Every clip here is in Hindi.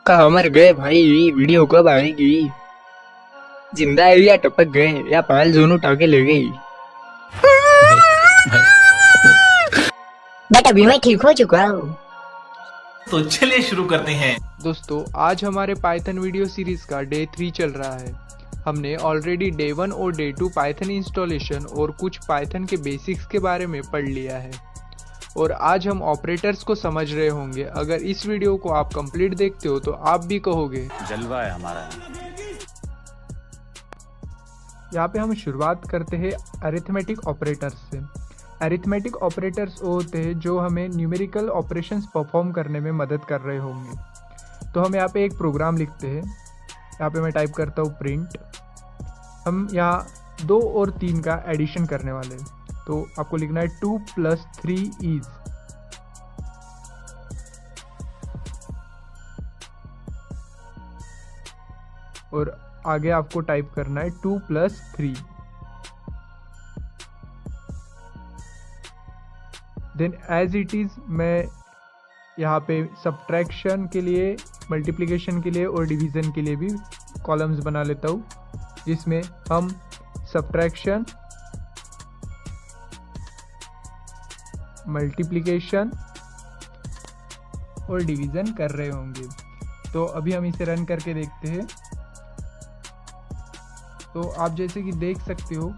कहाँ मर गए भाई? वीडियो कब आएगी? जिंदा है या टपक गए या पायल दोनों उठा के ले गई? भाई भाई बट अभी मैं ठीक हो चुका हूँ। तो चलिए शुरू करते हैं। दोस्तों, आज हमारे पाइथन वीडियो सीरीज का डे 3 चल रहा है। हमने ऑलरेडी डे 1 और डे 2 पाइथन इंस्टॉलेशन और कुछ पाइथन के बेसिक्स के बारे में पढ़ लिया है और आज हम ऑपरेटर्स को समझ रहे होंगे। अगर इस वीडियो को आप कंप्लीट देखते हो तो आप भी कहोगे जलवा है हमारा। यहाँ पे हम शुरुआत करते हैं अरिथमेटिक ऑपरेटर्स से। अरिथमेटिक ऑपरेटर्स वो होते हैं जो हमें न्यूमेरिकल ऑपरेशंस परफॉर्म करने में मदद कर रहे होंगे। तो हम यहाँ पे एक प्रोग्राम लिखते हैं। यहाँ पे मैं टाइप करता हूँ प्रिंट। हम यहाँ 2 और 3 का एडिशन करने वाले हैं। तो आपको लिखना है 2 + 3 इज। और आगे आपको टाइप करना है 2 + 3। देन एज इट इज़ मैं यहाँ पे सब्ट्रैक्शन के लिए, मल्टीप्लिकेशन के लिए और डिवीज़न के लिए भी कॉलम्स बना लेता हूँ, जिसमें हम सब्ट्रैक्शन, मल्टीप्लिकेशन और डिवीज़न कर रहे होंगे। तो अभी हम इसे रन करके देखते हैं। तो आप जैसे कि देख सकते हो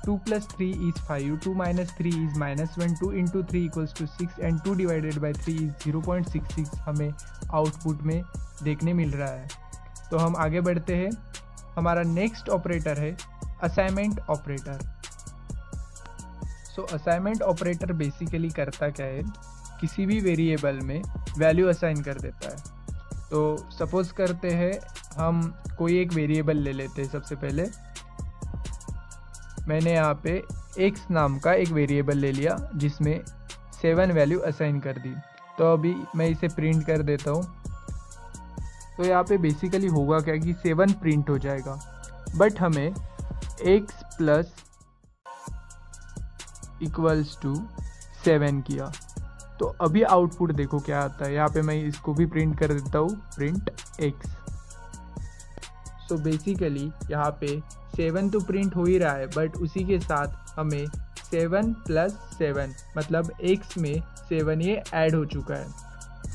2 + 3 is 5, 2 - 3 is -1, 2 × 3 = 6 and 2 / 3 is 0.66 हमें आउटपुट में देखने मिल रहा है। तो हम आगे बढ़ते हैं। हमारा नेक्स्ट ऑपरेटर है असाइनमेंट ऑपरेटर। सो असाइनमेंट ऑपरेटर बेसिकली करता क्या है, किसी भी वेरिएबल में वैल्यू असाइन कर देता है। तो सपोज करते हैं हम कोई एक वेरिएबल ले लेते हैं। सबसे पहले मैंने यहाँ पे x नाम का एक वेरिएबल ले लिया जिसमें 7 वैल्यू असाइन कर दी। तो अभी मैं इसे प्रिंट कर देता हूँ। तो यहाँ पे बेसिकली होगा क्या कि 7 प्रिंट हो जाएगा, बट हमें x + = 7 किया। तो अभी आउटपुट देखो क्या आता है। यहाँ पे मैं इसको भी प्रिंट कर देता हूँ, प्रिंट x। सो बेसिकली यहाँ पे 7 तो प्रिंट हो ही रहा है, बट उसी के साथ हमें 7 + 7 मतलब x में 7 ये ऐड हो चुका है।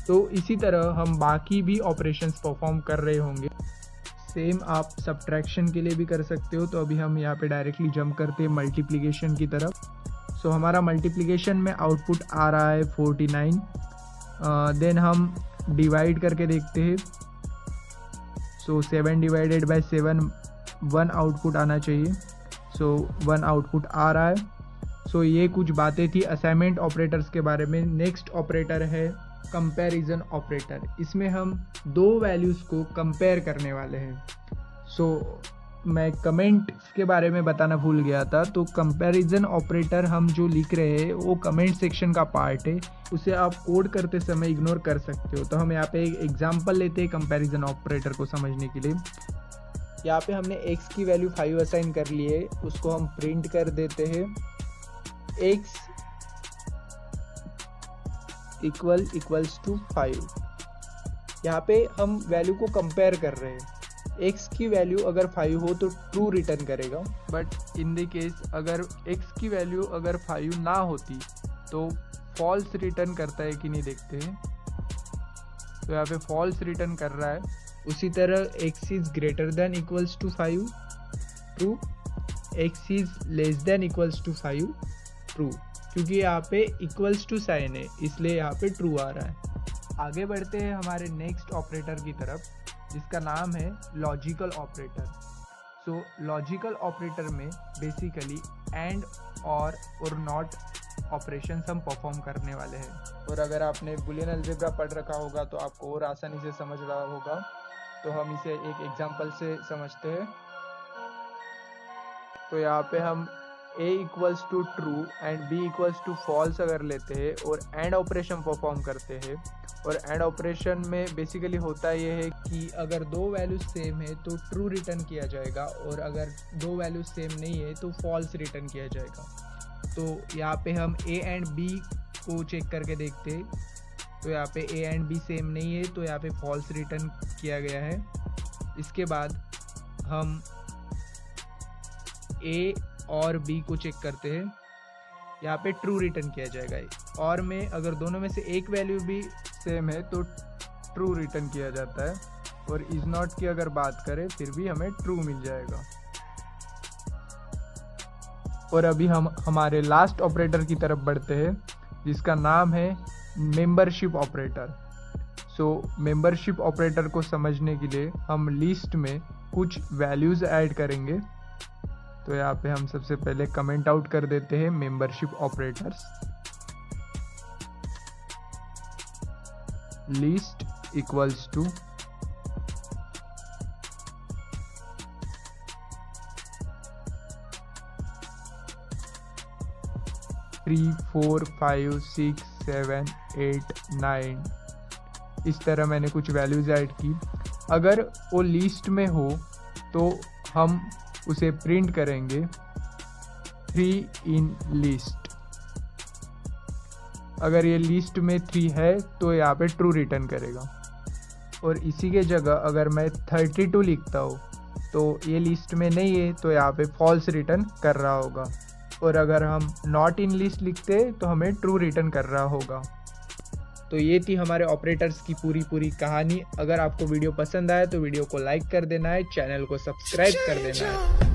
तो इसी तरह हम बाकी भी ऑपरेशंस परफॉर्म कर रहे होंगे। सेम आप सब्ट्रैक्शन के लिए भी कर सकते हो। तो अभी हम यहाँ पे डायरेक्टली जंप करते हैं मल्टीप्लिकेशन की तरफ। सो हमारा मल्टीप्लिकेशन में आउटपुट आ रहा है 49। देन हम डिवाइड करके देखते हैं। सो 7 / 7 1 आउटपुट आना चाहिए। सो 1 आउटपुट आ रहा है। सो ये कुछ बातें थी असाइनमेंट ऑपरेटर्स के बारे में। नेक्स्ट ऑपरेटर है कंपैरिजन ऑपरेटर। इसमें हम 2 वैल्यूज़ को कंपेयर करने वाले हैं। सो मैं कमेंट के बारे में बताना भूल गया था। तो कंपैरिजन ऑपरेटर हम जो लिख रहे हैं वो कमेंट सेक्शन का पार्ट है, उसे आप कोड करते समय इग्नोर कर सकते हो। तो हम यहाँ पे एक एग्जांपल लेते हैं कंपैरिजन ऑपरेटर को समझने के लिए। यहाँ पे हमने x की वैल्यू 5 असाइन कर ली है, उसको हम प्रिंट कर देते हैं x = 5। यहाँ पे हम वैल्यू को कंपेयर कर रहे हैं। x की वैल्यू अगर 5 हो तो ट्रू रिटर्न करेगा, बट इन द केस अगर x की वैल्यू अगर 5 ना होती तो फॉल्स रिटर्न करता है कि नहीं देखते हैं। तो यहाँ पे फॉल्स रिटर्न कर रहा है। उसी तरह x is greater than equals to 5 true, x is less than equals to 5 true, क्योंकि यहाँ पे इक्वल्स टू साइन है इसलिए यहाँ पे ट्रू आ रहा है। आगे बढ़ते हैं हमारे नेक्स्ट ऑपरेटर की तरफ, जिसका नाम है लॉजिकल ऑपरेटर। सो लॉजिकल ऑपरेटर में बेसिकली एंड और नॉट ऑपरेशंस हम परफॉर्म करने वाले हैं। और अगर आपने बुलियन अलजेब्रा पढ़ रखा होगा तो आपको और आसानी से समझ रहा होगा। तो हम इसे एक एग्जांपल से समझते हैं। तो यहाँ पे हम a = true and b = false अगर लेते हैं और एंड ऑपरेशन परफॉर्म करते हैं। और एंड ऑपरेशन में बेसिकली होता ये है कि अगर 2 वैल्यूज सेम है तो ट्रू रिटर्न किया जाएगा, और अगर 2 वैल्यूज सेम नहीं है तो फॉल्स रिटर्न किया जाएगा। तो यहाँ पे हम a एंड b को चेक करके देखते हैं। तो यहाँ पे ए एंड बी सेम नहीं है, तो यहाँ पे फॉल्स रिटर्न किया गया है। इसके बाद हम ए और बी को चेक करते हैं, यहाँ पे ट्रू रिटर्न किया जाएगा। और में अगर दोनों में से एक वैल्यू भी सेम है तो ट्रू रिटर्न किया जाता है, और इज नॉट की अगर बात करें फिर भी हमें ट्रू मिल जाएगा। और अभी हम हमारे लास्ट ऑपरेटर की तरफ बढ़ते हैं, जिसका नाम है मेंबरशिप ऑपरेटर। सो मेंबरशिप ऑपरेटर को समझने के लिए हम लिस्ट में कुछ वैल्यूज ऐड करेंगे। तो यहाँ पे हम सबसे पहले कमेंट आउट कर देते हैं membership operators. List equals to three 4 5 6 7 8 9। इस तरह मैंने कुछ वैल्यूज ऐड की। अगर वो लिस्ट में हो तो हम उसे प्रिंट करेंगे 3 इन लिस्ट। अगर ये लिस्ट में 3 है तो यहाँ पे ट्रू रिटर्न करेगा। और इसी के जगह अगर मैं 32 लिखता हूँ तो ये लिस्ट में नहीं है तो यहाँ पे फॉल्स रिटर्न कर रहा होगा। और अगर हम नॉट इन लिस्ट लिखते तो हमें ट्रू रिटर्न कर रहा होगा। तो ये थी हमारे ऑपरेटर्स की पूरी कहानी। अगर आपको वीडियो पसंद आए तो वीडियो को लाइक कर देना है, चैनल को सब्सक्राइब कर देना है।